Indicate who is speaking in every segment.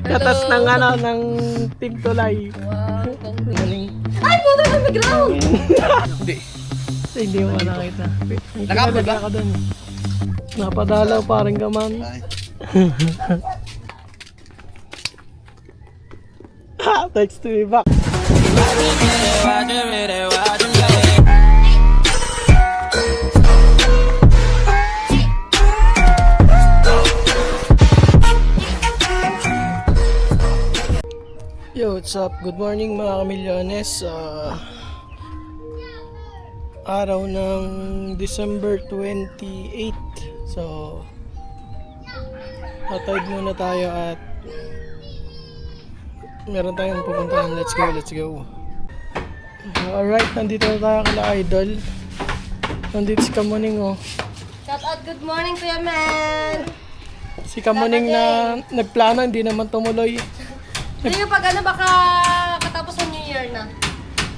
Speaker 1: Katas ng ng Team Tulay.
Speaker 2: Wow,
Speaker 1: Galing.
Speaker 2: ay, puto na background!
Speaker 1: Hindi. Hindi mo nakita.
Speaker 3: Naka-upload ba?
Speaker 1: Ka dun. Napadalaw parang gaman. Ha! Text to me back. Yo, what's up? Good morning mga kamilyones. Araw ng December 28. So, tatawid muna tayo at meron tayong pupuntahan. Let's go, let's go. Alright, nandito na tayo kala Idol. Nandito si Kamuning, oh.
Speaker 2: Shout out, good morning, Kuya Man!
Speaker 1: Si Kamuning na nagplano, hindi naman tumuloy.
Speaker 2: Hindi nga pag ano, baka katapos ng New Year na.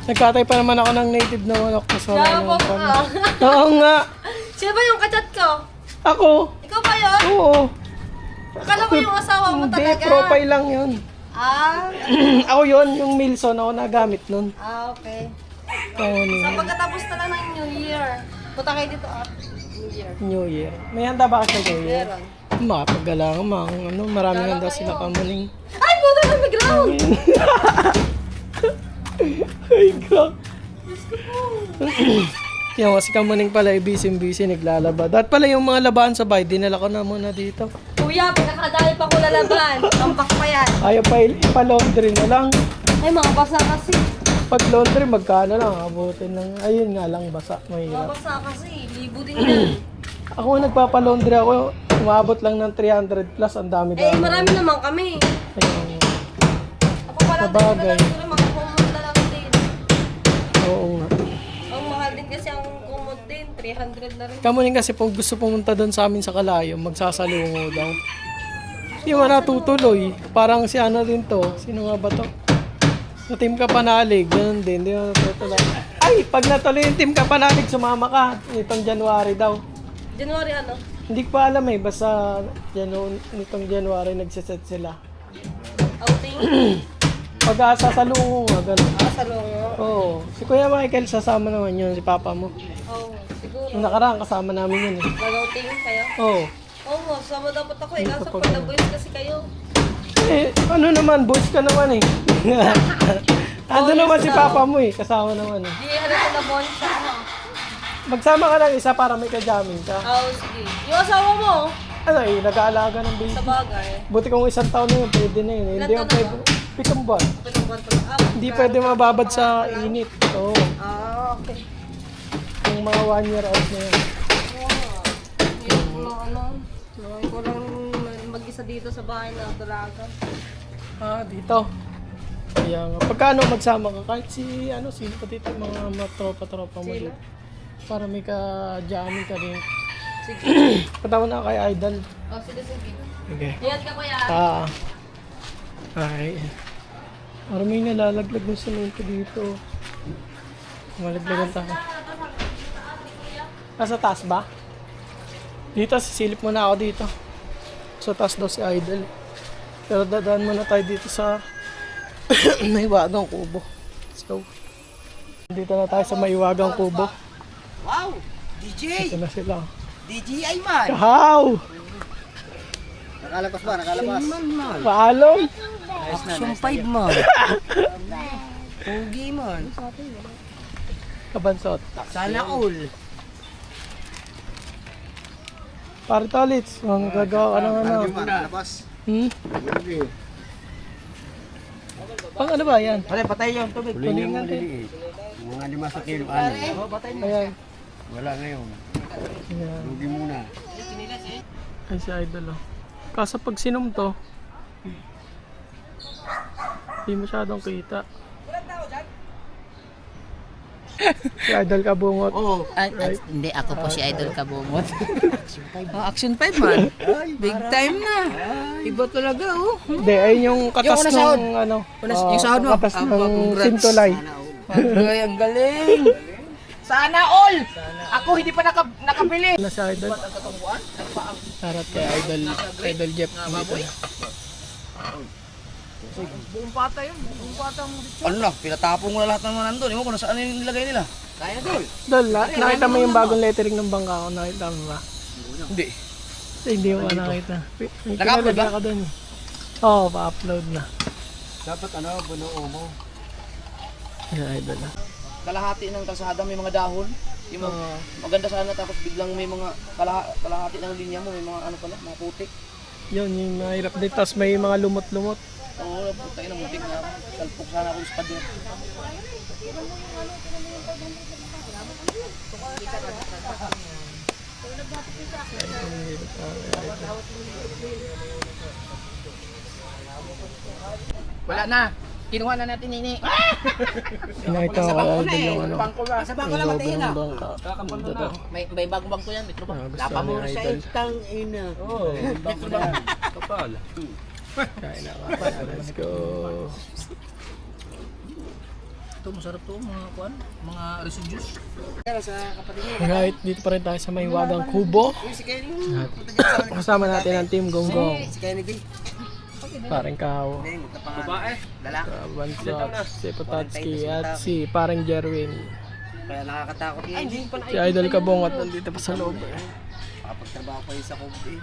Speaker 1: Nagkatay pa naman ako ng native na manok. Tapos wala
Speaker 2: Kaya
Speaker 1: naman
Speaker 2: po
Speaker 1: pala.
Speaker 2: ka.
Speaker 1: Oo nga.
Speaker 2: Sino ba yung kachat ko?
Speaker 1: Ako.
Speaker 2: Ikaw ba yun?
Speaker 1: Oo.
Speaker 2: Akala ko yung asawa mo
Speaker 1: Hindi,
Speaker 2: talaga.
Speaker 1: profile lang yun.
Speaker 2: Ah,
Speaker 1: Ako yun, yung Milson. Ako nagamit nun.
Speaker 2: okay.
Speaker 1: Kamuning.
Speaker 2: So pagkatapos na lang ng New Year, punta kayo dito at New Year.
Speaker 1: New Year. May handa ba ka sa New Year?
Speaker 2: Meron.
Speaker 1: Makapagalang, maraming handa sila Kamuning.
Speaker 2: Ay, puto na background!
Speaker 1: Ay, God. Yung kasi Kamuning pala, busy naglalaba. Dapat pala yung mga labahan sa bahay, dinala ko na muna dito.
Speaker 2: Kuya, pinakadali pa ko lalaban. Tampak pa yan.
Speaker 1: Ayaw pa ipa-laundry na lang.
Speaker 2: Ay, mga basa kasi.
Speaker 1: Pag laundry, magkano lang, abutin lang. Ayun nga lang, basa,
Speaker 2: Mga
Speaker 1: mahirap.
Speaker 2: basa kasi. Libo din yan.
Speaker 1: Ako nagpapa-laundry ako, umabot lang ng 300 plus, ang dami
Speaker 2: Eh, marami naman kami.
Speaker 1: Ayun.
Speaker 2: Ako pala
Speaker 1: Sabagay.
Speaker 2: din ko mga kumunta lang din.
Speaker 1: Oo nga.
Speaker 2: Ang mahal din kasi ang kumot din. 300 na rin.
Speaker 1: Kamuning kasi kung gusto pumunta doon sa amin sa Kalayo, magsasalungo daw. Hindi mo natutuloy. Parang si ano din to. Sino nga ba to? Sa Team Kapanalig, ganun din. Hindi mo natutuloy. Ay, pag natuloy yung Team Kapanalig, sumama ka. Itong January daw.
Speaker 2: January ano?
Speaker 1: Hindi ko pa alam eh. Basta nitong January nagsiset sila.
Speaker 2: Outing?
Speaker 1: Pag sasalungo nga, ganun.
Speaker 2: Salongo?
Speaker 1: Oo. Si Kuya Michael, sasama naman yun. Si Papa mo.
Speaker 2: Oo, siguro.
Speaker 1: Yung nakaraan, kasama namin yun eh.
Speaker 2: Mag-outing kayo?
Speaker 1: Oo.
Speaker 2: Oo nga, sama dapat ako eh. Kaso
Speaker 1: Kapag
Speaker 2: pag
Speaker 1: ano.
Speaker 2: na-boys kasi kayo.
Speaker 1: Eh, ano naman, boys ka naman eh. Ando naman si Papa mo eh, kasama naman eh.
Speaker 2: Di ano ko na-bond sa ano.
Speaker 1: Magsama ka lang isa para may kajamin ka.
Speaker 2: Oo, sige. Yung asawa mo,
Speaker 1: Ano eh, nag-aalaga ng baby.
Speaker 2: sa bagay.
Speaker 1: Buti kung isang taon na yun, pwede na yun. Hindi
Speaker 2: Ilan
Speaker 1: yung
Speaker 2: taon na
Speaker 1: pwede, 7 buwan.
Speaker 2: Pinagbuwan pa lang.
Speaker 1: Hindi pwede mababad sa init. Oo,
Speaker 2: Okay.
Speaker 1: yung mga 1 year old na yun.
Speaker 2: Hirap mo lang ano. Ngayon ko lang mag-isa dito sa bahay na dalaga.
Speaker 1: Dito. Kaya nga, pagkano magsama ka, kahit sino pa dito, mga tropa-tropa mo
Speaker 2: Sino?
Speaker 1: dito. Para may ka-jamming ka rin.
Speaker 2: Sige.
Speaker 1: Patawag na kay Idol.
Speaker 2: Oh, sige, sige.
Speaker 1: Okay.
Speaker 2: Ingat ka kuya.
Speaker 1: Ay. Parang may nalalaglag ng semento dito. Malaglagan tayo. Nasa taas ba? Dito, sisilip muna ako dito. Sa taas daw si Idol. Pero dadaan muna tayo dito sa Maiwagang Kubo. So, dito na tayo sa Maiwagang Kubo.
Speaker 3: Wow! DJ!
Speaker 1: Dito na sila.
Speaker 3: DJI man!
Speaker 1: Kahaw!
Speaker 3: Nakalabas ba? Nakalabas? Man.
Speaker 1: Paalong!
Speaker 3: Action 5 man. Pogi man.
Speaker 1: Kabansot.
Speaker 3: Sana all.
Speaker 1: Pare Tolits, ang gagawa ka ng ano.
Speaker 3: Nakalabas.
Speaker 1: Pang ano ba yan?
Speaker 3: Pare, patay yung tubig.
Speaker 1: Tulingan din.
Speaker 4: Mga 5 sa kilo, ano?
Speaker 3: Oh, patay mo.
Speaker 1: Ayan.
Speaker 4: Wala ngayon.
Speaker 1: Ayan.
Speaker 4: Lugi muna.
Speaker 1: Ay si Idol oh. Kaso pag sinom to, hindi masyadong kita. Si Idol Kabungot.
Speaker 3: Oo.
Speaker 1: Right.
Speaker 5: Hindi, ako po si Idol Kabungot. Action 5 man. Big time na. Iba talaga, oh.
Speaker 1: Hindi, ayun yung katas
Speaker 3: Yung una sahod.
Speaker 1: ng ano.
Speaker 3: Yung sahod mo.
Speaker 1: Katas ng
Speaker 5: congrats.
Speaker 1: Sintolay.
Speaker 5: Ay, ang galing.
Speaker 3: Sana all! Ako hindi pa nakabili.
Speaker 1: Na si Idol. Sarap kay Idol Jeff. Dito.
Speaker 3: Buong pata yun. Buong pata ang
Speaker 6: Ano lang, pinatapong mo na lahat ng mga nandun. Ewan ko na saan yung nilagay nila.
Speaker 3: Kaya dol.
Speaker 1: Dol, nakita mo yung bagong lettering ng bangka ko? Nakita mo ba?
Speaker 6: Hindi.
Speaker 1: Hindi mo pa nakita.
Speaker 6: Naka-upload ba?
Speaker 1: Ka dun. Oo, pa-upload na.
Speaker 4: Dapat ano, bunuo mo.
Speaker 1: Yan, idol.
Speaker 6: Kalahati ng kalsada may mga dahon. Yung maganda sana tapos biglang may mga kalahati ng linya mo, may mga ano pala, mga putik.
Speaker 1: Yun, yung mahirap dito. Tapos may mga lumot-lumot.
Speaker 6: Oo, putay na muntik na ako. Salpok sana ako sa pader.
Speaker 3: Wala na. Kinuha na natin ini.
Speaker 1: Nakita ko kay idol yung ano.
Speaker 3: Sa bangko
Speaker 1: Yung
Speaker 3: lang matiin
Speaker 1: sobrang
Speaker 3: na.
Speaker 1: bangka. Dito.
Speaker 3: May bagong bangko yan, Metro ba?
Speaker 1: Gusto ni idol.
Speaker 4: Tang ina. Oo, bangko na yan. Kapal.
Speaker 1: Kain na ka. Let's go.
Speaker 3: Ito, masarap to, mga kuan, mga residues.
Speaker 1: Right, dito pa rin tayo sa may wagang kubo. At kasama natin ang team Gonggong.
Speaker 4: Si Kennedy.
Speaker 1: Parang Kao.
Speaker 4: Babae. Lalaki.
Speaker 1: Bansot, si Potatski at si parang Jerwin.
Speaker 4: Kaya nakakatakot yun.
Speaker 1: Si Idol Kabong at nandito pa sa loob.
Speaker 4: Kapagtrabaho pa yun sa Kobe.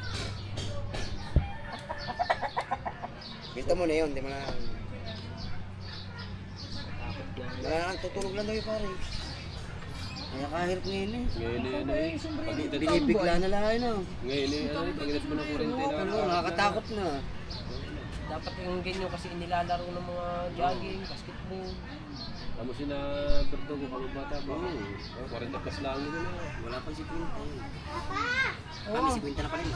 Speaker 4: Gusto mo na yun, di mo na... Wala lang, tutulog lang daw yung pare. Kaya kahirap ngayon eh.
Speaker 7: Ngayon eh.
Speaker 4: Binibigla na lang yun.
Speaker 7: Ngayon eh. Pag-inas mo ng kurente na.
Speaker 4: Ano, nakakatakot na.
Speaker 3: Dapat yung ganyan kasi inilalaro ng mga jogging, basketball.
Speaker 7: Tamo sina Bertogo kami bata ba? 40 plus lang nila na.
Speaker 4: Wala pang si Quinta eh. Kami si Quinta na pala eh.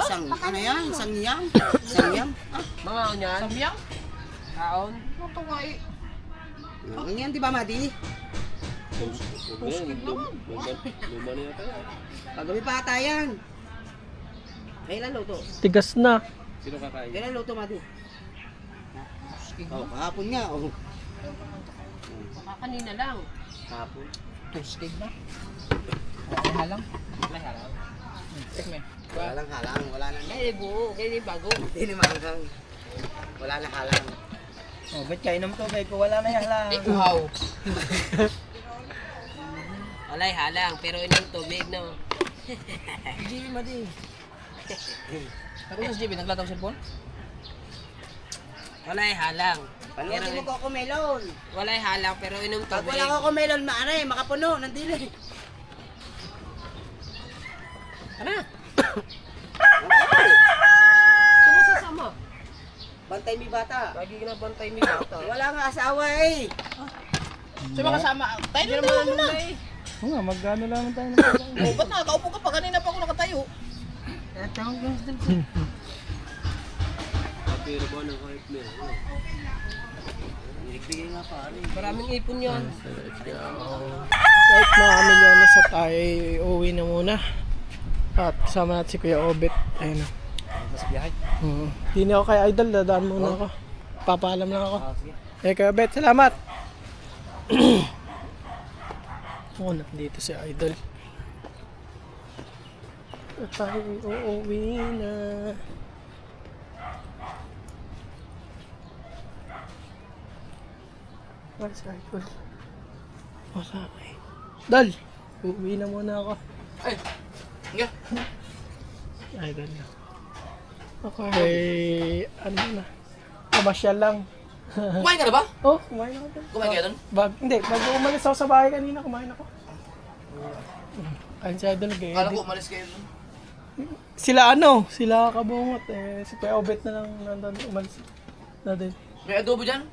Speaker 4: Sang, ano yan? Sangyang? Sangyang? Ah,
Speaker 3: Mga onyan. Samyang? Kaon? Ito nga eh.
Speaker 4: ang yan, di ba, Madi?
Speaker 7: Luma na yata yan.
Speaker 4: Pagabi pa ata yan. Kailan luto?
Speaker 1: Tigas na.
Speaker 7: Sino kakain?
Speaker 4: Kailan luto, Madi? Oh, kahapon nga. Oh.
Speaker 2: Baka kanina lang.
Speaker 4: Kahapon.
Speaker 3: Toasted na. Wala halang. Wala halang. Check me.
Speaker 4: Wala lang halang, wala na.
Speaker 2: Eh, buo. Kaya bago.
Speaker 4: Hindi naman halang. Wala na halang.
Speaker 3: Oh, ba't kayo naman to? Kaya ko wala na yung halang.
Speaker 2: Wow. Walay halang, pero inom tubig na.
Speaker 3: Hindi, madi. Ako sa JB, naglatang cellphone?
Speaker 2: Walay halang.
Speaker 4: Panuotin mo ko melon.
Speaker 2: Walay halang, pero inom
Speaker 4: Pag
Speaker 2: tubig.
Speaker 4: wala ko melon, maanay, makapuno ng dili.
Speaker 2: Ano? Sino sasama?
Speaker 4: Bantay mi bata.
Speaker 2: Lagi ka na bantay mi bata.
Speaker 4: Wala nga asawa eh.
Speaker 3: Sino kasama? Tayo na naman muna eh.
Speaker 1: Oo nga, magkano lang tayo na
Speaker 3: Oh, ba't nakaupo ka pa? Kanina pa ako nakatayo.
Speaker 7: Pero ba ng hype na?
Speaker 4: Bigay nga pare.
Speaker 2: Maraming ipon yan.
Speaker 1: Right, mga kamilyones at tayo uuwi na muna. At kasama natin si Kuya Obet. Ayun na.
Speaker 4: Mas biyahe.
Speaker 1: Hindi na ako kay Idol, dadaan muna ako. Papaalam lang ako. Eh, Kuya Obet, salamat! Oo, nandito si Idol. At tayo uuwi na. Where's Idol? Wala eh. Dal! Uuwi na muna ako.
Speaker 6: Ay! Nga!
Speaker 1: Idol na. Okay, ano na. Kamasyal lang.
Speaker 6: Kumain ka na ba?
Speaker 1: Oh, kumain ako doon.
Speaker 6: Kumain ka doon?
Speaker 1: Hindi, bago umalis ako sa bahay kanina, kumain ako. Ayun si Idol nag-edit.
Speaker 6: Kala ko umalis kayo doon.
Speaker 1: Sila kabungot. Si Kuya Obet na lang nandun, umalis na din.
Speaker 6: May adobo dyan?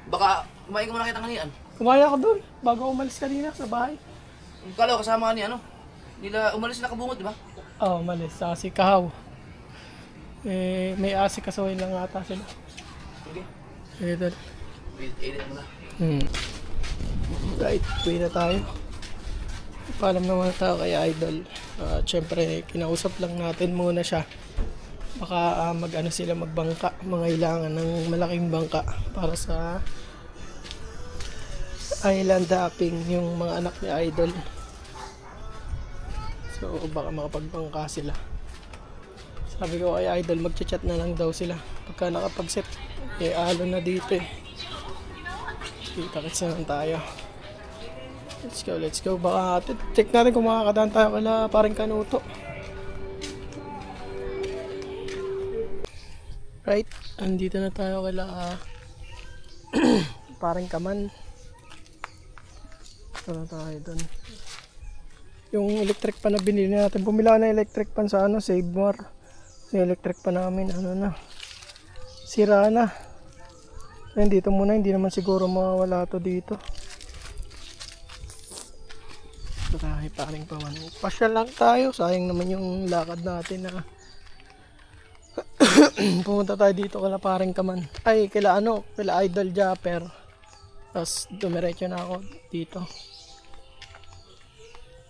Speaker 6: Baka kumain ko muna kita kanina.
Speaker 1: Kumain ako doon, bago umalis kanina sa bahay.
Speaker 6: Kala ko kasama ka ni ano? Nila umalis na kabungot, di ba?
Speaker 1: Oh, umalis. Sa si Kahaw. May asikasuhin lang ata sila.
Speaker 6: Sige.
Speaker 1: Idol.
Speaker 6: Edit mo na.
Speaker 1: Right, uwi na tayo. Paalam naman tayo kay Idol. Siyempre, kinausap lang natin muna siya. Baka mag-ano sila magbangka. Mangailangan ng malaking bangka para sa island hopping yung mga anak ni Idol. So, baka makapagbangka sila. So, Sabi ko kay Idol, magchat-chat na lang daw sila. Pagka nakapag-set, alo na dito eh. Kita-kits na lang tayo. Let's go. Baka check natin kung makakadaan tayo kala paring Kanuto. Right, andito na tayo kala paring Kaman. Ito na tayo dun. Yung electric pan na binili natin, bumila na electric pan sa Save More. Yung electric pan namin, sira na. Ayun, dito muna, hindi naman siguro mawawala to dito. Ito tayo, paring Paman. Pasyal lang tayo, sayang naman yung lakad natin na pumunta tayo dito kala paring Kaman. Ay, kila Idol Japper. Tapos dumiretso na ako dito.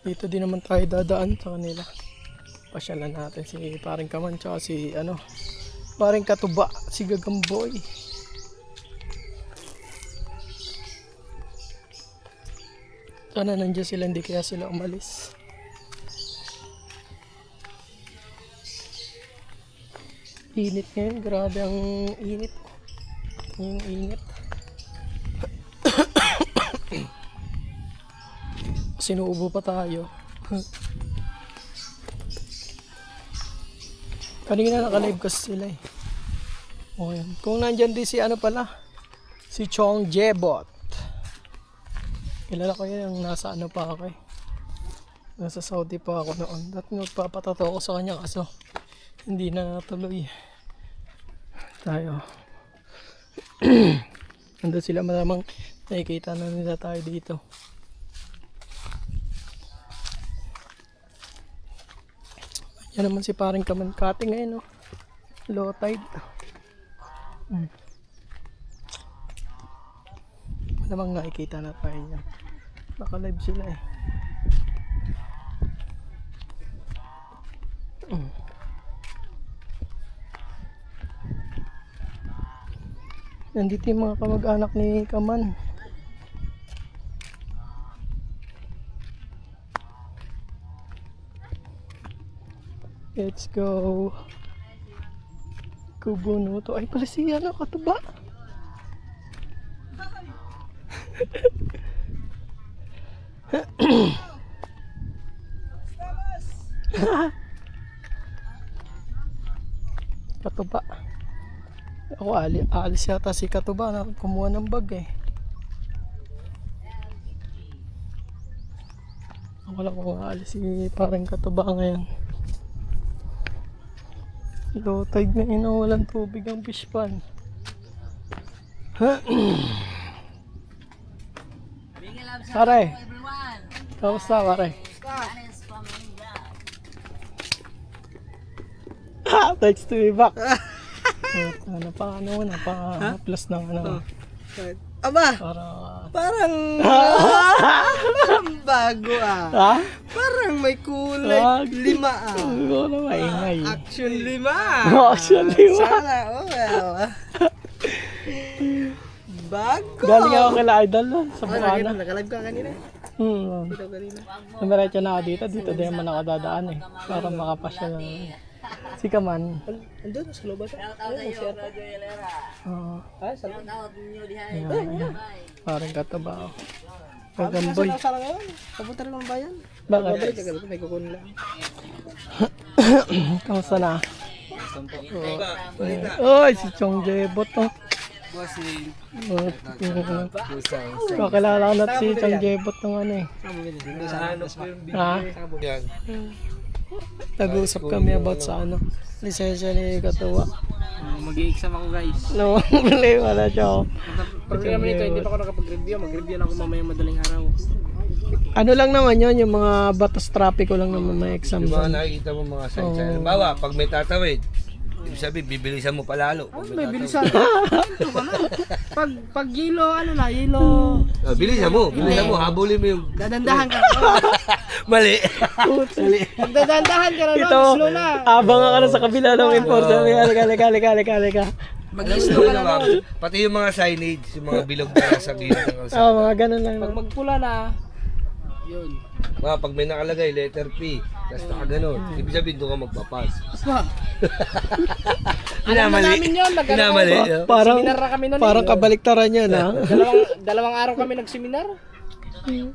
Speaker 1: Dito din naman tayo dadaan sa kanila. Pasyalan natin si paring Kaman tsaka si paring Katuba, si Gagamboy. Sana nandiyan sila, hindi kaya sila umalis. Init ngayon, grabe ang init. Yung init. Sinuubo pa tayo. Kanina naka-live kasi sila eh. O yan. Kung nandyan din si si Chong Jebot. Kilala ko yan, yung nasa pa ako eh. Nasa Saudi pa ako noon. At nagpapatato ako sa kanya kaso hindi na natuloy. Tayo. Nandun sila, malamang nakikita na nila tayo dito. Yan naman si paring Kaman cutting ngayon, low tide. Malamang nakikita na tayo yan. Naka-live sila eh. Nandito yung mga kamag-anak ni Kaman. Let's go. Kubunuto. Ay pala si Katuba. Katuba. Ako alis yata si Katuba na kumuha ng bag eh. Wala ko alis si parang Katuba ngayon. Low tide na walang tubig ang fish pan. Pare, kamusta pare? Thanks to me back. Plus ng
Speaker 4: Aba,
Speaker 1: para
Speaker 4: parang bago
Speaker 1: ha?
Speaker 4: Parang may kulay 5
Speaker 1: Oo na maingay.
Speaker 4: Action 5.
Speaker 1: Action 5.
Speaker 4: Sana, bago.
Speaker 1: Galing ako kila Idol sa Bukana.
Speaker 4: Naka-live ka kanina. Dito kanina.
Speaker 1: Namiretso na ako dito din naman ako dadaan eh. Para makapasya lang. Si Kaman.
Speaker 4: Andun, sa loob ba siya?
Speaker 1: Oo.
Speaker 4: Sa loob.
Speaker 1: Parang Katuba. Gagamboy.
Speaker 4: Saan ngayon? Papunta rin ng bayan.
Speaker 1: Bakit?
Speaker 4: May kukunin lang.
Speaker 1: Kamusta na? Oy, si Chong Jebot to.
Speaker 4: Bossing.
Speaker 1: Kakilala ko na si Chong Jebot ng eh. Ha? Nag-uusap kami about sa lisensya ni Katuba.
Speaker 3: Mag-i-exam ako guys.
Speaker 1: No, wala siya.
Speaker 3: Pag naman ito, hindi pa ako nakapag-review. Mag-review na ako mamaya madaling araw.
Speaker 1: Ano lang naman yun, yung mga batas trapiko lang naman may exam.
Speaker 8: Yung mga nakikita mo mga signs. Halimbawa, pag may tatawid, ibig sabihin, bibilisan mo palalo.
Speaker 3: May bilisan. Pag yelo, yelo.
Speaker 8: Bilisan mo, habulin mo yung...
Speaker 3: Dadandahan ka.
Speaker 8: Mali.
Speaker 3: Pag dadandahan ka na
Speaker 1: Ito,
Speaker 3: nun, slow na.
Speaker 1: abangan ka na sa kabila ng enforcer. Halika.
Speaker 3: Mag-slow ka na nun.
Speaker 8: Pati yung mga signage, yung mga bilog na sa gilid ng kalsada.
Speaker 1: Mga ganun lang.
Speaker 3: Pag magpula na, Yun.
Speaker 8: Pag may nakalagay, letter P, tapos nakaganon, ibig sabihin doon ka magpapas.
Speaker 3: Alam na namin yun.
Speaker 8: Pinamali.
Speaker 1: Parang,
Speaker 3: Seminar na kami nun.
Speaker 1: parang kabaliktaran yun, ha?
Speaker 3: Dalawang araw kami nag-seminar.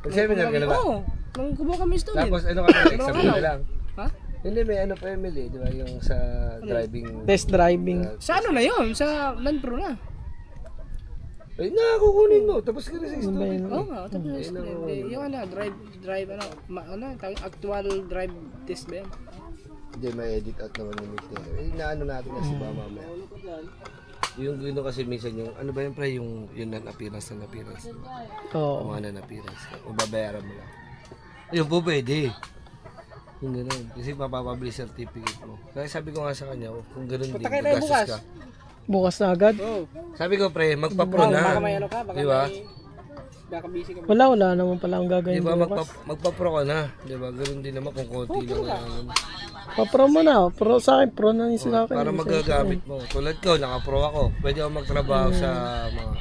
Speaker 8: Seminar ka na ba?
Speaker 3: Oo. Nang kubo kami student.
Speaker 8: Tapos ano ka na, exam na lang.
Speaker 3: Ha?
Speaker 8: Hindi, may ano pa Emily, di ba? Yung sa driving.
Speaker 1: Test driving.
Speaker 3: Sa ano na yun? Sa non-pro na.
Speaker 8: Ay, kukunin mo. Tapos ka na sa student.
Speaker 3: Oo nga. Tapos, yung ano, drive, actual drive test ba yan?
Speaker 8: Hindi, may edit out naman yung mix nila. Inaano natin na si Bama mamaya. Yung gino kasi minsan yung, ano ba yun pre, yung non-appearance na appearance.
Speaker 1: Oo.
Speaker 8: Yung mga non-appearance. Mababayaran mo lang. Ayun po pwede. Yung gano'n. Kasi mapapabili certificate mo. Kaya sabi ko nga sa kanya, kung gano'n din, magastos ka.
Speaker 1: Bukas na agad?
Speaker 3: Oo.
Speaker 8: Sabi ko pre, magpa-pro
Speaker 3: Baka
Speaker 8: na.
Speaker 3: may ano ka, baka
Speaker 8: Di ba?
Speaker 3: baka busy ka.
Speaker 1: Wala naman pala ang
Speaker 8: Di
Speaker 1: gagawin
Speaker 8: ba
Speaker 1: bukas.
Speaker 8: magpa-pro ka na. Di ba? Gano'n din naman kung konti lang ang
Speaker 1: Pa-pro mo na. Pro sa akin, pro na yung sila akin.
Speaker 8: para magagamit mo. Tulad ko, naka-pro ako. Pwede ako magtrabaho sa mga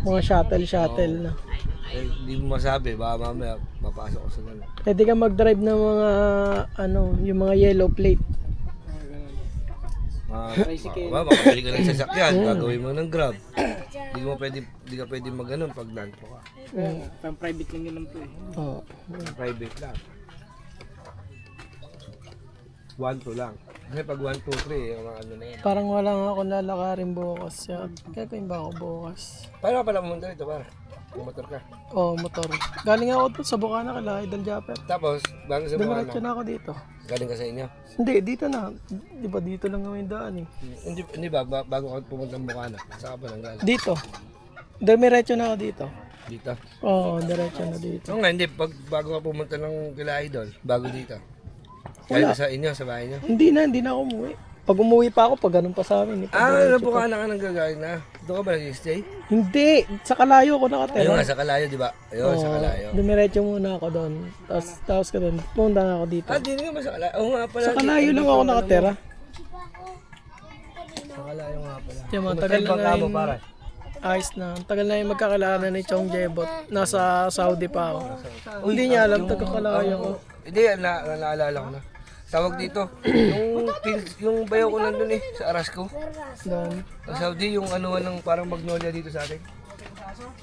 Speaker 1: Mga shuttle na.
Speaker 8: eh, hindi mo masabi, baka mamaya papasok ko sa ganun.
Speaker 1: Pwede ka mag-drive ng mga, yung mga yellow plate.
Speaker 8: Makapili ka ng sasakyan, gagawin mo ng grab. Hindi ka pwede mag-anon pag landpo ka.
Speaker 3: Pang private lang yun lang po eh.
Speaker 1: Oo.
Speaker 8: Private lang. 1-2 lang. Kasi pag 1-2-3, yung mga ano na yan.
Speaker 1: Parang wala nga ako lalakarin bukas. Gagawin ba ako bukas?
Speaker 8: Paano ka pala pumunta rito, para? Pumotor ka.
Speaker 1: Oo, motor. Galing ako sa Bukana kala Idol Japper.
Speaker 8: Tapos, bago sa mga
Speaker 1: Dumiretso na ako dito.
Speaker 8: galing ka sa inyo?
Speaker 1: Hindi, dito na. Di ba dito lang naman yung daan eh.
Speaker 8: Hindi ba, bago ka pumunta ng Bukana, saan ka pa nang galing?
Speaker 1: Dito. Dumiretso na ako dito.
Speaker 8: Dito?
Speaker 1: Oo, diretso na dito.
Speaker 8: Oo nga, hindi. Bago ka pumunta ng kila Idol, bago dito. Kaya sa inyo, sa bahay niyo?
Speaker 1: Hindi na ako umuwi. Pag umuwi pa ako, pag ganun pa sa amin.
Speaker 8: Ah, Bukana ka nang gagaling na. Doon ka ba nag-stay?
Speaker 1: Hindi, sa Kalayo ako
Speaker 8: Ayun
Speaker 1: nakatira.
Speaker 8: nga, sa Kalayo, di ba? Ayun, sa Kalayo.
Speaker 1: Dumiretso muna ako doon. Tapos ka doon. Pumunta na ako dito.
Speaker 8: Ah, di naman sa Kalayo. Oo nga pala.
Speaker 1: Sa Kalayo lang ako nakatira.
Speaker 8: Sa Kalayo nga pala.
Speaker 1: Diyan, matagal na
Speaker 8: Kamo,
Speaker 1: yung
Speaker 8: para.
Speaker 1: ayos na. Tagal na yung magkakilala ni Chong Jebot. Nasa Saudi pa ako. Hindi niya alam, taga-Kalayo ko.
Speaker 8: Hindi, naalala ko na. Tawag dito, yung bayaw ko nandun eh, sa Arasco.
Speaker 1: Doon.
Speaker 8: Sa Saudi, yung ano ng parang magnolia dito sa atin.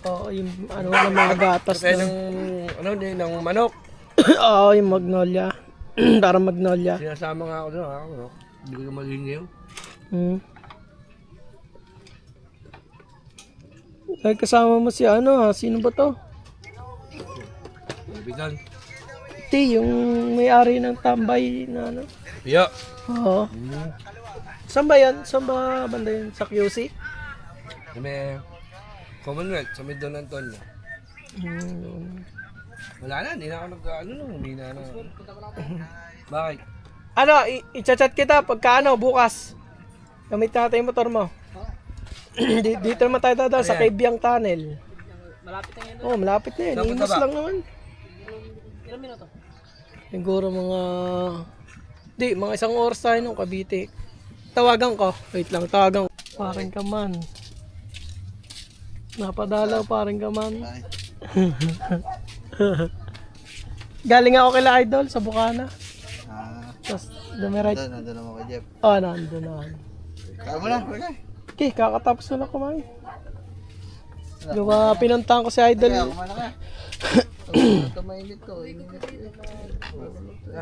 Speaker 1: Oo, yung ano ng mga gatas
Speaker 8: Kaya
Speaker 1: doon.
Speaker 8: ng manok.
Speaker 1: Oo, yung magnolia. Parang magnolia.
Speaker 8: Sinasama nga ako doon, no? Hindi ko na malingaw.
Speaker 1: Ay, kasama mo si sino ba to?
Speaker 8: Bitan.
Speaker 1: Yung may-ari ng tambay na
Speaker 8: Yo.
Speaker 1: Oo. Saan ba yan? Saan ba banda yun? Sa QC?
Speaker 8: May Commonwealth, sa Midon Antonio. Wala na, hindi na ako hindi na. Bakit?
Speaker 1: I-chat kita pagka bukas. Gamit natin yung motor mo. Dito naman tayo dadaan sa Kabyang Tunnel.
Speaker 3: Malapit na yan.
Speaker 1: Oo, malapit na yun.
Speaker 8: Dapat
Speaker 1: Inos
Speaker 8: ba?
Speaker 1: lang naman.
Speaker 3: Ilang minuto?
Speaker 1: Siguro mga isang oras tayo nung Cavite. Tawagan ko. Wait lang, tawagan ko. Parang ka man. Napadalaw parang ka man. Galing ako kila Idol sa Bukana. Tapos dumiretso.
Speaker 4: Nandun naman kay Jeff.
Speaker 1: Nandun na.
Speaker 4: Kaya mo na, okay.
Speaker 1: Okay, kakatapos na lang kumain. Yung pinuntahan ko si Idol.
Speaker 4: Kumain na ka. Ito mainit to.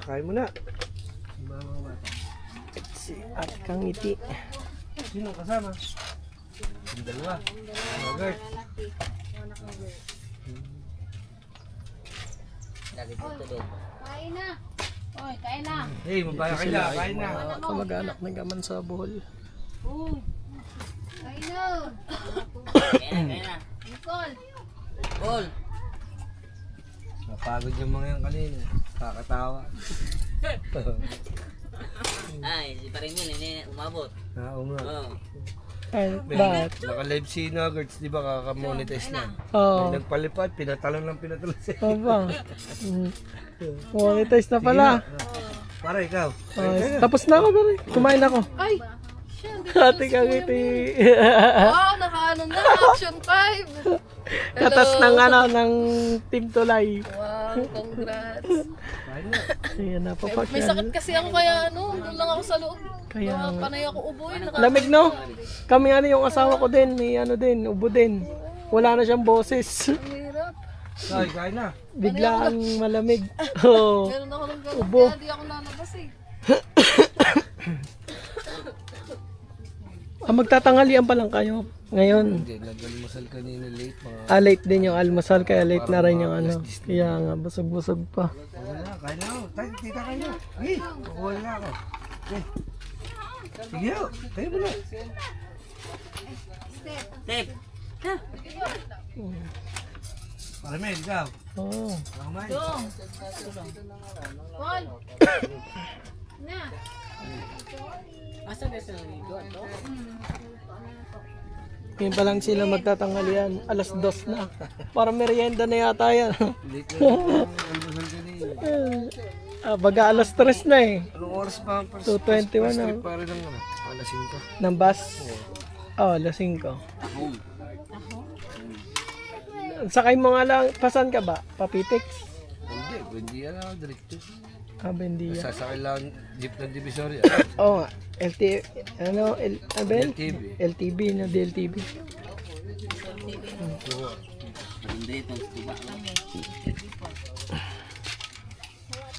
Speaker 8: Kain mo na.
Speaker 1: Si Ate Kang Ngiti.
Speaker 8: Sino kasama? Yung dalawa. Robert.
Speaker 2: Kain na. Oy, kain na.
Speaker 8: Hey, mabaya ka na. Kain na.
Speaker 1: Kamag-anak ng gaman sa Bohol.
Speaker 2: Kain na.
Speaker 5: Kaya na.
Speaker 2: Nicole.
Speaker 5: Paul.
Speaker 8: Napagod yung mga yan kanina. Kakatawa.
Speaker 5: Ay, si paring yun, hindi umabot.
Speaker 8: Oo nga.
Speaker 5: Oo.
Speaker 1: Ay, bakit?
Speaker 8: Naka-live si Nuggets, di ba? Kaka-monetize na.
Speaker 1: Oo.
Speaker 8: Nagpalipad, pinatalon siya.
Speaker 1: Aba. Monetize na pala.
Speaker 8: Para ikaw.
Speaker 1: Tapos na ako pare. Kumain ako.
Speaker 2: Ay.
Speaker 1: Ate Kang Ngiti.
Speaker 2: Wow, nakaano na. Action 5.
Speaker 1: Katas ng ng Team Tulay.
Speaker 2: Wow. Congrats.
Speaker 1: Ayan,
Speaker 2: May
Speaker 1: napapasyal.
Speaker 2: sakit kasi ako kaya ano, doon lang ako sa loob.
Speaker 1: Kaya nga.
Speaker 2: Panay ako ubuin.
Speaker 1: Lamig, no? Kami ano, yung asawa ko din, may ano din, ubo din. Wala na siyang boses.
Speaker 2: Hirap.
Speaker 8: Ay, kain na.
Speaker 1: Biglaan malamig. Oo.
Speaker 2: Meron ako ng ganun,
Speaker 1: Ubo.
Speaker 2: kaya di ako lalabas eh.
Speaker 1: Magtatanghalian pa lang kayo ngayon.
Speaker 8: Hindi, nag-almusal kanina late mga...
Speaker 1: Late din yung almusal, kaya late na rin yung ano. Kaya nga, busog-busog pa.
Speaker 8: Wala, kain na ako. Tayo, tita kain na. Ay, kukuha na ako. Okay. Sige ho, tayo mo na.
Speaker 4: Tip.
Speaker 8: Paramel, ikaw.
Speaker 1: Oo.
Speaker 8: Kumain.
Speaker 2: Paul! Na!
Speaker 1: Ngayon pa lang sila magtatanghalian. Alas 2 na. Para merienda na yata yan.
Speaker 8: Late na ako. Almusal kanina.
Speaker 1: Baga alas 3 na eh.
Speaker 8: Anong oras pa ang first
Speaker 1: 2:21 na.
Speaker 8: trip pa rin ng ano? Alas 5.
Speaker 1: Ng bus? Alas 5. Sakay mo nga lang. Pasan ka ba? Papitex?
Speaker 8: Hindi, hindi yan ako direkto.
Speaker 1: Bendia.
Speaker 8: Sasakay lang jeep ng Divisoria.
Speaker 1: Oo nga. Ano ba yun?
Speaker 8: LTV.
Speaker 1: LTV na DLTV.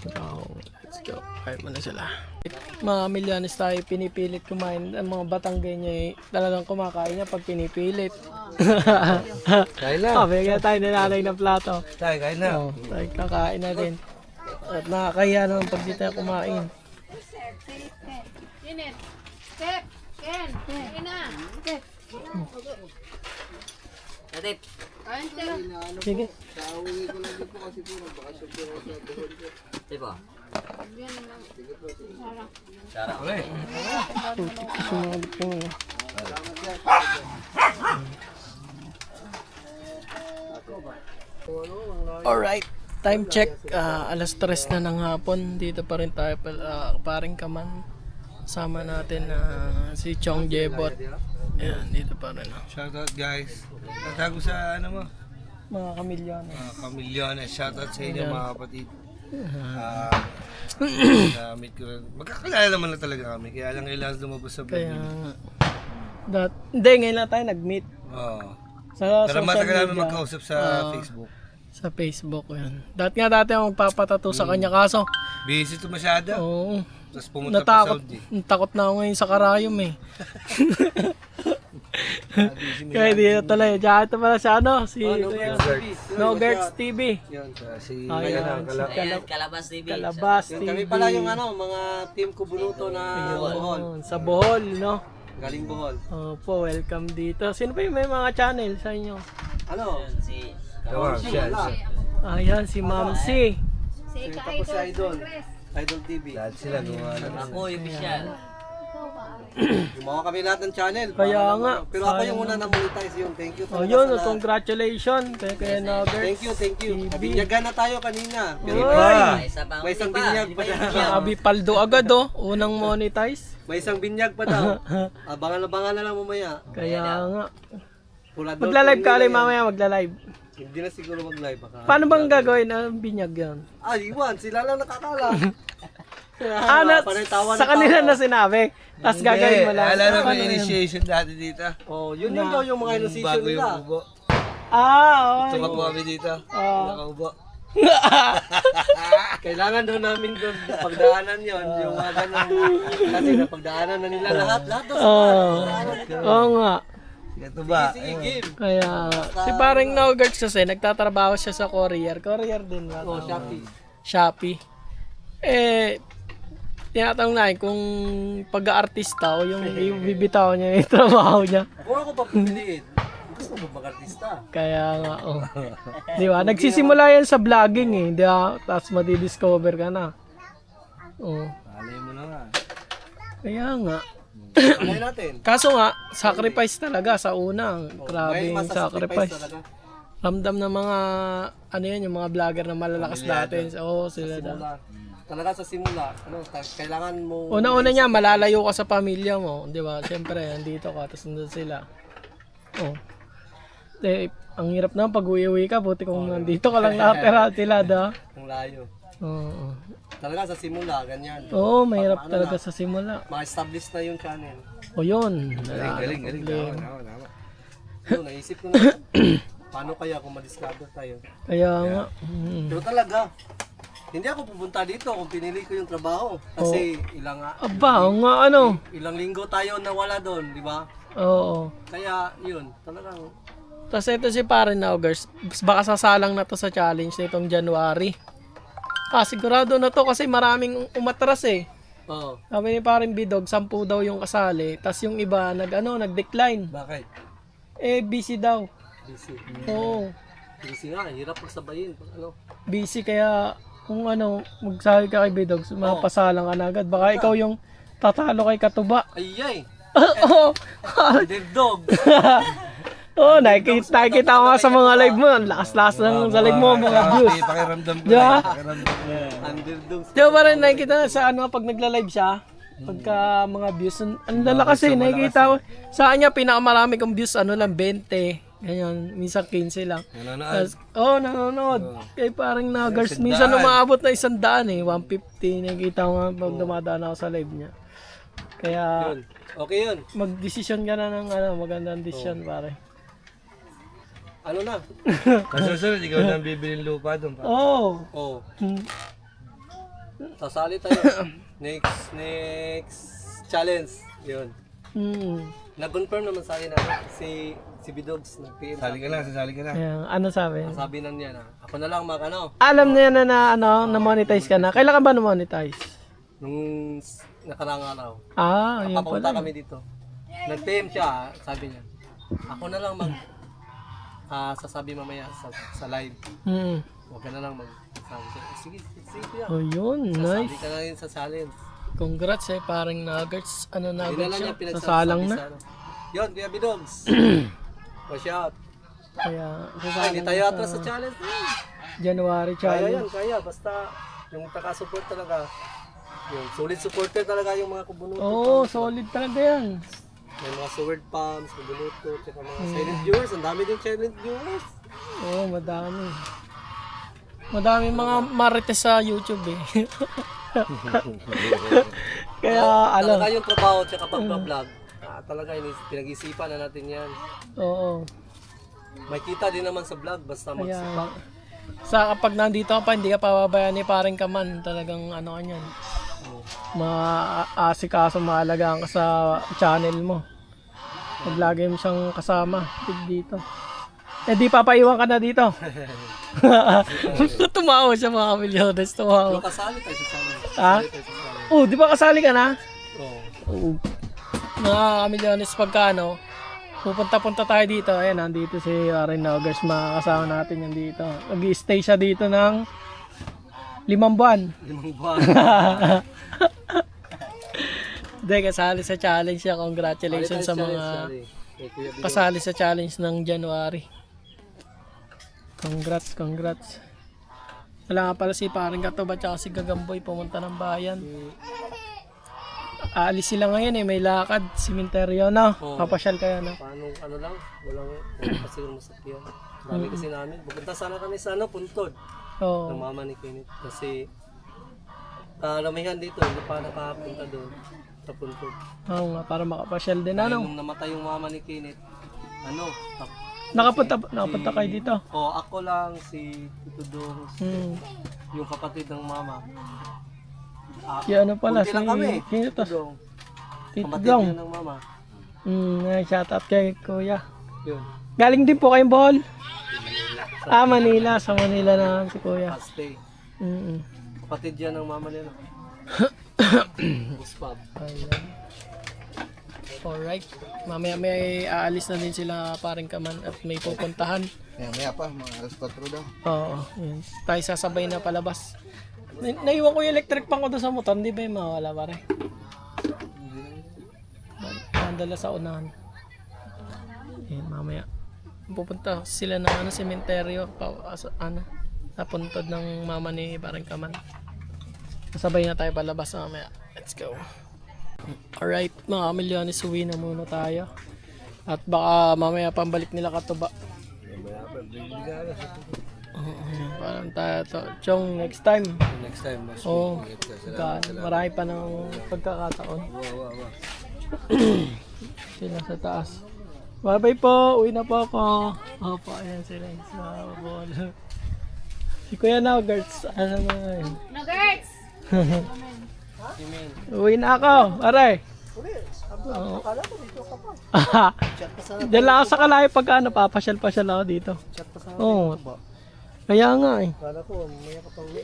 Speaker 1: Let's go. Kahit mo na sila. Mga milyones tayo pinipilit kumain. Ang mga Batanggay niya talagang kumakain niya pag pinipilit.
Speaker 8: Kain na.
Speaker 1: Bigyan tayo nilalay ng plato.
Speaker 8: Tayo, kain na.
Speaker 1: Tayo kakain na rin. At nakakaya naman pag di tayo kumain.
Speaker 2: Init! Step! Ken! Ina! Step!
Speaker 4: Tip.
Speaker 2: Kain siya.
Speaker 1: Sige.
Speaker 4: Tip ah.
Speaker 8: Okay.
Speaker 1: Sumunod ko. Alright. Time check. Alas 3 na ng hapon. Dito pa rin tayo. Paring Kaman. Sama natin si Chong Jebot. Ayan, dito pa rin.
Speaker 8: Shoutout guys. Natago sa ano mo?
Speaker 1: Mga kamilyones.
Speaker 8: Kamilyones. Shoutout sa inyo mga kapatid. Meet ko rin. Magkakilala naman na talaga kami. Kaya lang kailangan lumabas sa vlog.
Speaker 1: Kaya hindi, ngayon lang tayo nag-meet.
Speaker 8: Oo.
Speaker 1: Sa
Speaker 8: Pero
Speaker 1: social
Speaker 8: matagal namin
Speaker 1: media.
Speaker 8: magkausap sa Facebook.
Speaker 1: Sa Facebook yan. Dati ako magpapatato sa kanya kaso.
Speaker 8: Busy to masyado.
Speaker 1: Oo.
Speaker 8: Tapos pumunta pa
Speaker 1: Natakot.
Speaker 8: Saudi.
Speaker 1: Natakot na ako ngayon sa karayom eh. Kaya di na tuloy. Diyan ito pala si ano. Si No Gertz TV.
Speaker 8: Si
Speaker 1: Ayan,
Speaker 4: Kalabas TV.
Speaker 1: Kalabas TV.
Speaker 3: Kami pala yung ano, mga team Kubunuto na
Speaker 1: Ayun, sa Bohol, no?
Speaker 3: galing Bohol.
Speaker 1: Opo, welcome dito. Sino pa yung may mga channel sa inyo?
Speaker 3: Ano?
Speaker 4: Si
Speaker 8: Tawag siya.
Speaker 1: Ayan, si Mamsi.
Speaker 3: Tapos si Idol. Idol TV.
Speaker 8: Lahat sila gumawa ng
Speaker 4: ako yung official.
Speaker 3: Gumawa kami lahat ng channel.
Speaker 1: Kaya
Speaker 3: para
Speaker 1: nga.
Speaker 3: naman- Pero ako yung una na monetize yun. Thank you.
Speaker 1: Oh,
Speaker 3: talaga
Speaker 1: yun,
Speaker 3: sa lahat.
Speaker 1: congratulations. Kaya No Gertz.
Speaker 3: Thank you.
Speaker 1: TV.
Speaker 3: Binyagan na tayo kanina. Pero
Speaker 1: Oy!
Speaker 4: Isa pa.
Speaker 3: may isang binyag pa daw.
Speaker 1: Sabi paldo agad oh. Unang monetize.
Speaker 3: May isang binyag pa daw. Abangan na lang mamaya.
Speaker 1: Kaya nga.
Speaker 3: Pula daw
Speaker 1: Magla-live
Speaker 3: to,
Speaker 1: ka
Speaker 3: hindi
Speaker 1: ulit
Speaker 3: na-
Speaker 1: mamaya, magla-live.
Speaker 3: Hindi na siguro mag-live. Baka.
Speaker 1: Paano bang gagawin ng binyag yan?
Speaker 3: Iwan. Sila lang nakakala.
Speaker 1: Sa kanila na sinabi. Tapos gagawin mo lang.
Speaker 8: Alala mo
Speaker 1: Paano
Speaker 8: yung
Speaker 1: yun?
Speaker 8: initiation dati dito.
Speaker 3: Oh, yun daw yung mga initiation
Speaker 8: Bago yung
Speaker 3: nila.
Speaker 8: ubo.
Speaker 1: Oo.
Speaker 8: Tumakbo kami dito.
Speaker 1: Ah.
Speaker 8: Nakaubo.
Speaker 3: Kailangan daw namin doon pagdaanan yon, yung mga ganun. Kasi napagdaanan na nila lahat daw.
Speaker 1: Oo nga.
Speaker 8: Ito ba?
Speaker 3: Sige, game.
Speaker 1: Kaya si parang No Gertz kasi nagtatrabaho siya sa courier. Courier din ba?
Speaker 3: Oh, Shopee.
Speaker 1: Shopee. Tinatanong namin kung pag-aartista o yung bibitaw niya yung trabaho niya.
Speaker 3: Kung ako papipiliin, gusto mo mag-artista.
Speaker 1: Kaya nga, oh. Di ba? Nagsisimula yan sa vlogging eh. Di ba? Tapos madidiscover ka na. Oh.
Speaker 8: Alay mo na nga.
Speaker 1: Kaya nga.
Speaker 3: Ano natin?
Speaker 1: Kaso nga, sacrifice talaga sa unang. Grabing sacrifice.
Speaker 3: talaga.
Speaker 1: Ramdam ng mga, ano yan, yung mga vlogger na malalakas dati. Oo, sila da.
Speaker 3: Simula. Talaga sa simula, kailangan mo...
Speaker 1: Una-una niya, malalayo ka sa pamilya mo. Di ba? Siyempre, andito ka, tapos nandun sila. Oh. Eh, ang hirap na pag uwi ka, buti kung nandito ka lang nakatira sila, da.
Speaker 4: Ang layo.
Speaker 1: Oo.
Speaker 4: Talaga sa simula, ganyan.
Speaker 1: Oo, mahirap
Speaker 4: Ano
Speaker 1: talaga
Speaker 4: na,
Speaker 1: sa simula.
Speaker 4: ma-establish na yung channel.
Speaker 1: O yun.
Speaker 8: Galing. Tama.
Speaker 4: Yun, naisip ko na, paano kaya kung ma-discover tayo?
Speaker 1: Kaya nga.
Speaker 4: Pero talaga, hindi ako pupunta dito kung pinili ko yung trabaho. Kasi
Speaker 1: Aba, o nga ano.
Speaker 4: ilang linggo tayo nawala doon, di ba?
Speaker 1: Oo.
Speaker 4: Kaya yun, talagang
Speaker 1: Tapos ito si Pare Nogers, baka sasalang na to sa challenge nitong January. Sigurado na to kasi maraming umatras eh.
Speaker 4: Oo.
Speaker 1: Sabi ni Paring Bidog, 10 daw yung kasali. Tapos yung iba, nag-decline.
Speaker 4: Bakit?
Speaker 1: Eh, busy daw.
Speaker 4: Busy.
Speaker 1: Oo.
Speaker 4: Busy nga, hirap magsabayin. Ano?
Speaker 1: Busy kaya kung magsabi ka kay Bidog, mapasalang ka na agad. Baka ikaw yung tatalo kay Katuba.
Speaker 4: Ayay!
Speaker 1: Oo.
Speaker 4: Underdog!
Speaker 1: Oo, nakikita ko nga sa mga live mo. Ang lakas-lakas lang sa live mo, mga views.
Speaker 8: Pakiramdam ko.
Speaker 1: Diba?
Speaker 4: Underdog.
Speaker 1: Di ba rin nakikita na sa pag nagla-live siya? Pagka mga views, ang lalakas eh, nakikita ko. Sa kanya, pinakamarami kong views, lang, 20. Ganyan, minsan 15 lang.
Speaker 8: Nanonood.
Speaker 1: Nanonood. Kaya parang Nogers, minsan umaabot na 100 eh, 150. Nakikita ko nga pag dumadaan ako sa live niya. Kaya,
Speaker 4: Yun. Okay yun.
Speaker 1: mag-decision ka na ng magandang decision, pare.
Speaker 4: Ano na?
Speaker 8: Kasusunod, ikaw na ang bibilin lupa doon.
Speaker 1: Oo.
Speaker 4: Oh,
Speaker 1: Hmm.
Speaker 4: sasali tayo. Next challenge. Yun. Nag-confirm naman sa akin na si Bidogs nag-PM.
Speaker 8: Sasali ka na.
Speaker 1: Ayan, ano sabi?
Speaker 4: Sabi na niya na, ako na lang
Speaker 1: Alam niya na na-monetize ka na. Kailan ka ba na-monetize?
Speaker 4: nung nakarang araw.
Speaker 1: Yun
Speaker 4: Papunta
Speaker 1: pala.
Speaker 4: kami dito. Nag-PM siya, sabi niya. Ako na lang sasabi mamaya sa live. Huwag ka na lang magsasabi. Sige, kuya.
Speaker 1: Oh, yun.
Speaker 4: Sabi
Speaker 1: Nice.
Speaker 4: ka na rin sa challenge.
Speaker 1: Congrats parang Nuggets.
Speaker 4: Dinala
Speaker 1: Nuggets
Speaker 4: niya
Speaker 1: siya? Sasalang na.
Speaker 4: Yun, Kuya Bidogs. Watch out.
Speaker 1: Kaya,
Speaker 4: Ay,
Speaker 1: sasalang
Speaker 4: hindi tayo atras sa challenge.
Speaker 1: January
Speaker 4: Kaya yan,
Speaker 1: challenge.
Speaker 4: kaya. Basta yung taka-support talaga. Yung solid supporter talaga yung mga kubunuto.
Speaker 1: Oo, solid talaga yan.
Speaker 4: May mga sword palms, kubunuto, tsaka mga silent viewers. Ang dami din silent viewers.
Speaker 1: Oo, madami. Madami mga marites sa YouTube eh. Kaya,
Speaker 4: Talaga yung trabaho tsaka pag-vlog. Talaga pinag-isipan na natin yan.
Speaker 1: Oo.
Speaker 4: May kita din naman sa vlog basta
Speaker 1: Kaya,
Speaker 4: magsipak.
Speaker 1: kapag nandito ka pa, hindi ka pababayaan ni Paring Kaman. Talagang kanyan. Maasikaso, maalagaan ka sa channel mo. Pag lagi mo siyang kasama dito. Eh di papaiwan ka na dito. Tumawa siya mga kamilyones. Tumawa.
Speaker 4: Pero kasali tayo sa channel.
Speaker 1: Ha? Oh, di ba kasali ka na?
Speaker 4: Oo.
Speaker 1: Oo. Mga kamilyones pagka pupunta-punta tayo dito. Ayan, nandito si Aaron Nogers. Makakasama natin yan dito. Mag-i-stay siya dito ng 5 buwan.
Speaker 4: 5 buwan.
Speaker 1: Hindi, kasali sa challenge siya. Congratulations sa mga kasali sa challenge ng January. Congrats. Wala nga pala si Paring Katuba at si Gagamboy pumunta ng bayan. Aalis sila ngayon may lakad, simenteryo na. Papasyal kaya na.
Speaker 4: Paano, lang, walang kasi yung masakyan. Dami kasi namin. Pupunta sana kami sa Puntod.
Speaker 1: Oo.
Speaker 4: Ng mama ni Kenneth. Kasi karamihan dito, hindi pa nakapunta doon sa Puntod.
Speaker 1: Oo nga, para makapasyal din
Speaker 4: Nung namatay yung mama ni Kenneth,
Speaker 1: Nakapunta kayo dito?
Speaker 4: Ako lang, si Tito Dong, yung kapatid ng mama.
Speaker 1: Yung pala,
Speaker 4: Kunti lang kami.
Speaker 1: Sino to?
Speaker 4: Tito Dong.
Speaker 1: Tito
Speaker 4: Kapatid
Speaker 1: Dong.
Speaker 4: yun ng mama.
Speaker 1: Shoutout kay Kuya.
Speaker 4: Yun.
Speaker 1: Galing din po kayong Bohol? Manila. Sa Manila na si Kuya.
Speaker 4: Stay.
Speaker 1: Mm.
Speaker 4: Kapatid yan ng mama nila. Buspab.
Speaker 1: Ayan. Alright. Mamaya may aalis na din sila Paring Kaman at may pupuntahan.
Speaker 8: Maya pa, mga alas 4 daw.
Speaker 1: Oo. Yun. Tayo sasabay na palabas. Naiwan ko yung electric pan ko doon sa motor. Hindi ba yung mawala pare? Nandala sa unahan. Ayan, mamaya. Pupunta sila ng sementeryo. Napuntod ng mama ni Paring Kaman. Sabay na tayo palabas mamaya. Let's go. Alright, mga kamilyones, uwi na muna tayo. At baka mamaya pambalik nila Katuba. Parang tayo to. Chong, next time.
Speaker 8: Next time, mas
Speaker 1: Oo.
Speaker 8: ingat ka. Salamat.
Speaker 1: Marami pa ng pagkakataon.
Speaker 8: Wow.
Speaker 1: Sila sa taas. Bye-bye po. Uwi na po ako. Opo, ayan sila sa ball. Si Kuya Nuggets. Ano na yun?
Speaker 2: Nuggets!
Speaker 1: Uwi na ako. Aray. Oo. Diyan lang ako sa Kalayo pagka papasyal-pasyal ako dito. Oo. Kaya nga eh.
Speaker 4: Kala ko, may ka pa uwi.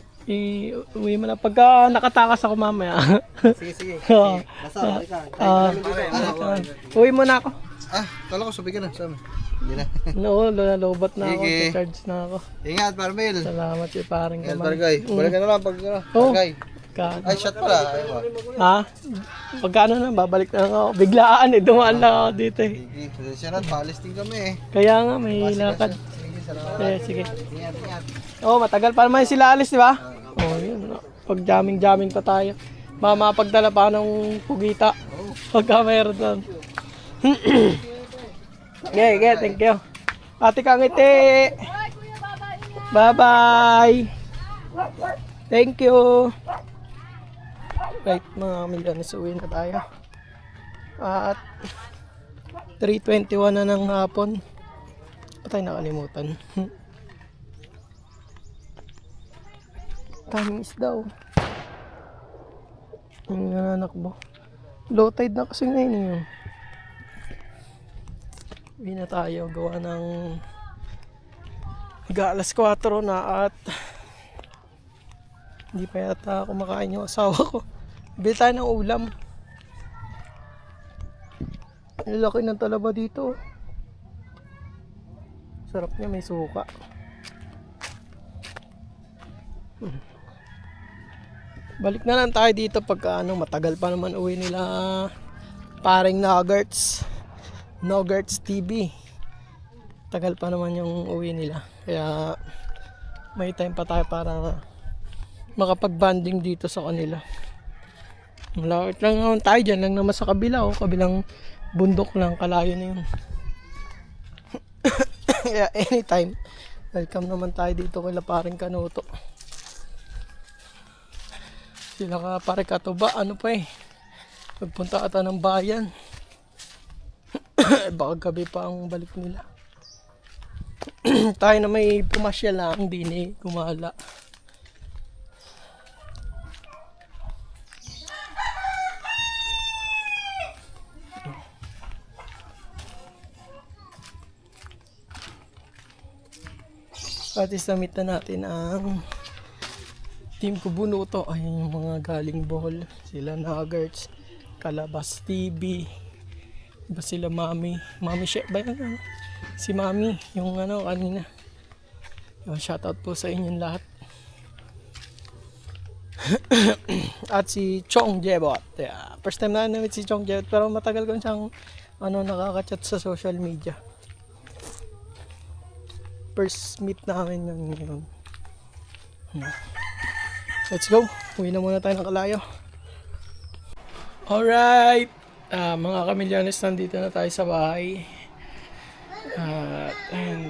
Speaker 1: Uwi mo na pagka nakatakas ako mamaya.
Speaker 4: Sige.
Speaker 1: Oo.
Speaker 4: Basta, ka.
Speaker 1: Uwi mo na ako.
Speaker 4: Kala ko sabi ka na. Sama. Hindi na.
Speaker 1: No, lobot na ako.
Speaker 4: Sige.
Speaker 1: Charge na ako.
Speaker 4: Ingat, Parmel.
Speaker 1: Salamat si parang
Speaker 4: Ingat,
Speaker 1: kaman.
Speaker 4: Barangay. Balik ka na lang pag
Speaker 1: Oo.
Speaker 4: Barangay.
Speaker 1: Ka-
Speaker 4: Ay, shot pala.
Speaker 1: Ha? Pagkano na, babalik na ako. Biglaan eh, dumaan lang ako dito eh.
Speaker 4: Sige, pasensya na. Paalis din kami eh.
Speaker 1: Kaya nga, may lakad.
Speaker 4: Sige, salamat.
Speaker 1: Sige.
Speaker 4: Ingat.
Speaker 1: Oh, matagal pa naman sila alis, di ba? Oh, yun. Pag jamming pa tayo. Baka mapagdala pa ng pugita. Pagka mayroon doon. Okay, thank you. Ate Kangiti. Bye-bye. Thank you. Right, mga milyones, uwi na tayo. At 3:21 na ng hapon. Patay nakalimutan. Timings daw. Yung nananakbo. Low tide na kasi ngayon yun. Uwi na tayo. Gawa ng alas 4 na at hindi pa yata kumakain yung asawa ko. Bili tayo ng ulam. Ang laki ng talaba dito. Sarap niya, may suka. Balik na lang tayo dito pagka matagal pa naman uwi nila paring Nuggets TV. Tagal pa naman yung uwi nila. Kaya may time pa tayo para makapag-banding dito sa kanila. Malapit lang naman tayo dyan lang naman sa kabila. Kabilang bundok lang, kalayo na yun. Kaya anytime, welcome naman tayo dito kay paring Kanuto. Sila ka pare Katuba, ano pa eh. Pagpunta ata ng bayan. Baka gabi pa ang balik nila. Tayo na may pumasya lang, hindi ni gumala. At isamit na natin ang Team Kubunuto. Ayun yung mga galing Bohol. Sila Nuggets, Kalabas TV, iba sila Mami Chef ba yun? Si Mami, yung kanina. Yung shoutout po sa inyong lahat. At si Chong Jebot. Yeah, first time na namit si Chong Jebot, pero matagal ko siyang nakaka-chat sa social media. First meet namin yun. Let's go. Uwi na muna tayo ng Kalayo. Alright. Mga kamilyones, nandito na tayo sa bahay.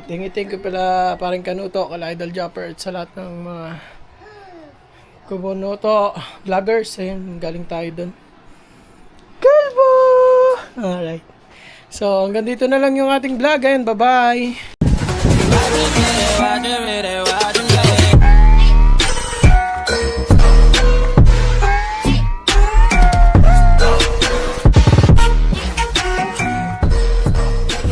Speaker 1: Thank you pala paring Kanuto, Kala Idol Jopper, at sa lahat ng mga Kubunuto vloggers. Ayun, galing tayo dun. Kalbo! Alright. So, hanggang dito na lang yung ating vlog. Ayun, bye-bye!